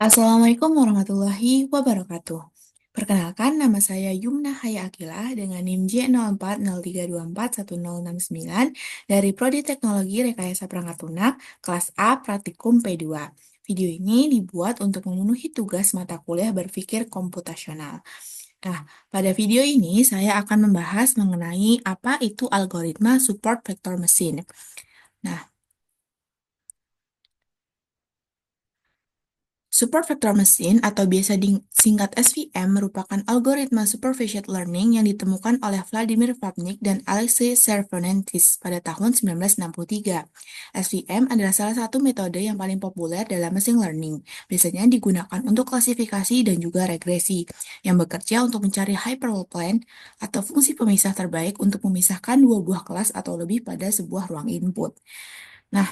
Assalamualaikum warahmatullahi wabarakatuh. Perkenalkan, nama saya Yumna Haya Akilah dengan NIM J0403241069 dari Prodi Teknologi Rekayasa Perangkat Lunak, kelas A Praktikum P2. Video ini dibuat untuk memenuhi tugas mata kuliah berpikir komputasional. Nah, pada video ini saya akan membahas mengenai apa itu algoritma support vector machine. Nah, Support Vector Machine atau biasa disingkat SVM merupakan algoritma supervised learning yang ditemukan oleh Vladimir Pavlik dan Alexei Cervantes pada tahun 1963. SVM adalah salah satu metode yang paling populer dalam machine learning. Biasanya digunakan untuk klasifikasi dan juga regresi, yang bekerja untuk mencari hyperplan atau fungsi pemisah terbaik untuk memisahkan dua buah kelas atau lebih pada sebuah ruang input. Nah,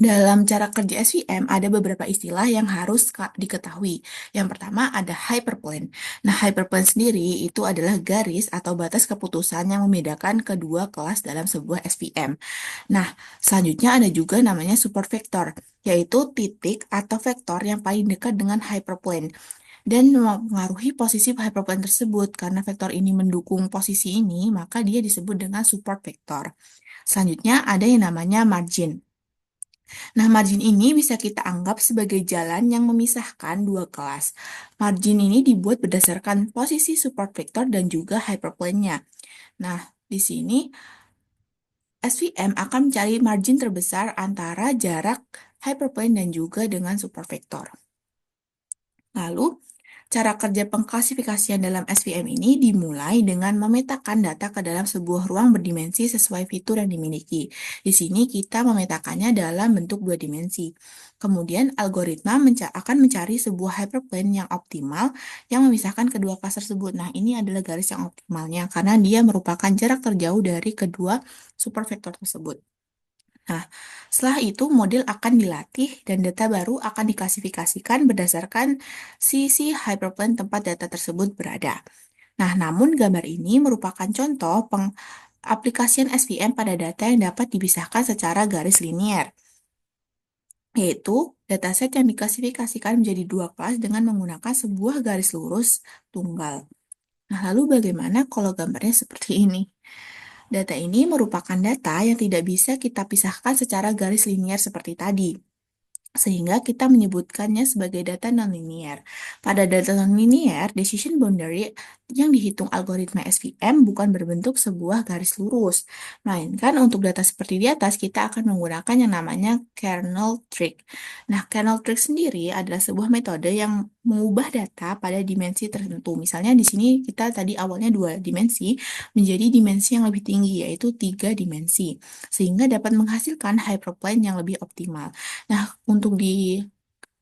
dalam cara kerja SVM ada beberapa istilah yang harus diketahui. Yang pertama ada hyperplane. Nah, hyperplane sendiri itu adalah garis atau batas keputusan yang membedakan kedua kelas dalam sebuah SVM. Nah, selanjutnya ada juga namanya support vector, yaitu titik atau vektor yang paling dekat dengan hyperplane dan mempengaruhi posisi hyperplane tersebut. Karena vektor ini mendukung posisi ini, maka dia disebut dengan support vector. Selanjutnya ada yang namanya margin. Nah, margin ini bisa kita anggap sebagai jalan yang memisahkan dua kelas. Margin ini dibuat berdasarkan posisi support vector dan juga hyperplane-nya. Nah, di sini SVM akan mencari margin terbesar antara jarak hyperplane dan juga dengan support vector. Lalu, cara kerja pengklasifikasian dalam SVM ini dimulai dengan memetakan data ke dalam sebuah ruang berdimensi sesuai fitur yang dimiliki. Di sini kita memetakannya dalam bentuk dua dimensi. Kemudian, algoritma akan mencari sebuah hyperplane yang optimal yang memisahkan kedua kelas tersebut. Nah, ini adalah garis yang optimalnya karena dia merupakan jarak terjauh dari kedua supervektor tersebut. Nah, setelah itu model akan dilatih dan data baru akan diklasifikasikan berdasarkan sisi hyperplane tempat data tersebut berada. Nah, namun gambar ini merupakan contoh aplikasian SVM pada data yang dapat dipisahkan secara garis linier, yaitu dataset yang diklasifikasikan menjadi dua kelas dengan menggunakan sebuah garis lurus tunggal. Nah, lalu bagaimana kalau gambarnya seperti ini? Data ini merupakan data yang tidak bisa kita pisahkan secara garis linier seperti tadi, sehingga kita menyebutkannya sebagai data nonlinear. Pada data nonlinear, decision boundary yang dihitung algoritma SVM bukan berbentuk sebuah garis lurus, melainkan untuk data seperti di atas kita akan menggunakan yang namanya kernel trick. Nah, kernel trick sendiri adalah sebuah metode yang mengubah data pada dimensi tertentu. Misalnya di sini kita tadi awalnya dua dimensi menjadi dimensi yang lebih tinggi, yaitu tiga dimensi, sehingga dapat menghasilkan hyperplane yang lebih optimal. Nah, untuk di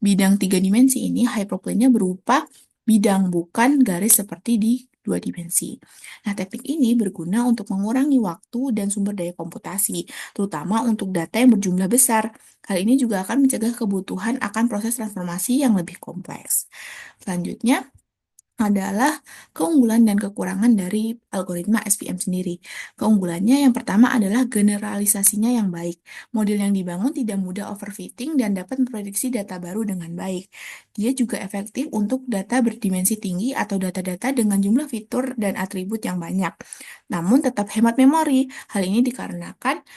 bidang tiga dimensi ini, hyperplane-nya berupa bidang, bukan garis seperti di dua dimensi. Nah, teknik ini berguna untuk mengurangi waktu dan sumber daya komputasi, terutama untuk data yang berjumlah besar. Hal ini juga akan mencegah kebutuhan akan proses transformasi yang lebih kompleks. Selanjutnya, adalah keunggulan dan kekurangan dari algoritma SVM sendiri. Keunggulannya yang pertama adalah generalisasinya yang baik. Model yang dibangun tidak mudah overfitting dan dapat memprediksi data baru dengan baik. Dia juga efektif untuk data berdimensi tinggi atau data-data dengan jumlah fitur dan atribut yang banyak. Namun tetap hemat memori. Hal ini dikarenakan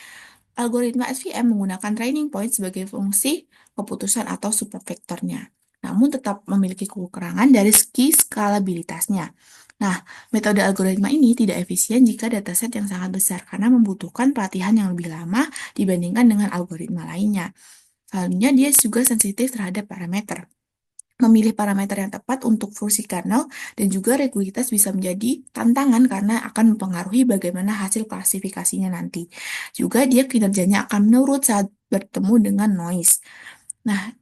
algoritma SVM menggunakan training point sebagai fungsi keputusan atau supervektornya, namun tetap memiliki kekurangan dari segi skalabilitasnya. Nah, metode algoritma ini tidak efisien jika dataset yang sangat besar karena membutuhkan pelatihan yang lebih lama dibandingkan dengan algoritma lainnya. Selanjutnya, dia juga sensitif terhadap parameter. Memilih parameter yang tepat untuk fungsi kernel dan juga regularitas bisa menjadi tantangan karena akan mempengaruhi bagaimana hasil klasifikasinya nanti. Juga dia kinerjanya akan menurun saat bertemu dengan noise. Nah,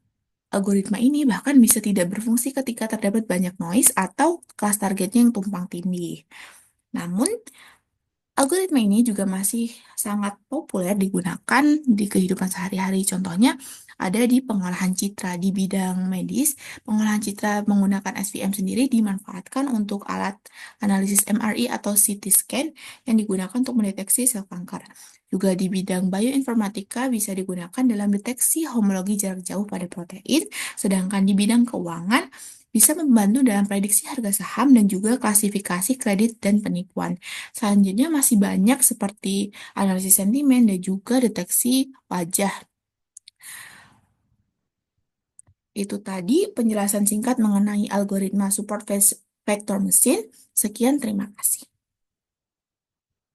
algoritma ini bahkan bisa tidak berfungsi ketika terdapat banyak noise atau kelas targetnya yang tumpang tindih. Namun, Algoritma ini juga masih sangat populer digunakan di kehidupan sehari-hari. Contohnya ada di pengolahan citra di bidang medis. Pengolahan citra menggunakan SVM sendiri dimanfaatkan untuk alat analisis MRI atau CT scan yang digunakan untuk mendeteksi sel kanker. Juga di bidang bioinformatika bisa digunakan dalam deteksi homologi jarak jauh pada protein, sedangkan di bidang keuangan bisa membantu dalam prediksi harga saham dan juga klasifikasi kredit dan penipuan. Selanjutnya masih banyak seperti analisis sentimen dan juga deteksi wajah. Itu tadi penjelasan singkat mengenai algoritma support vector mesin. Sekian, terima kasih.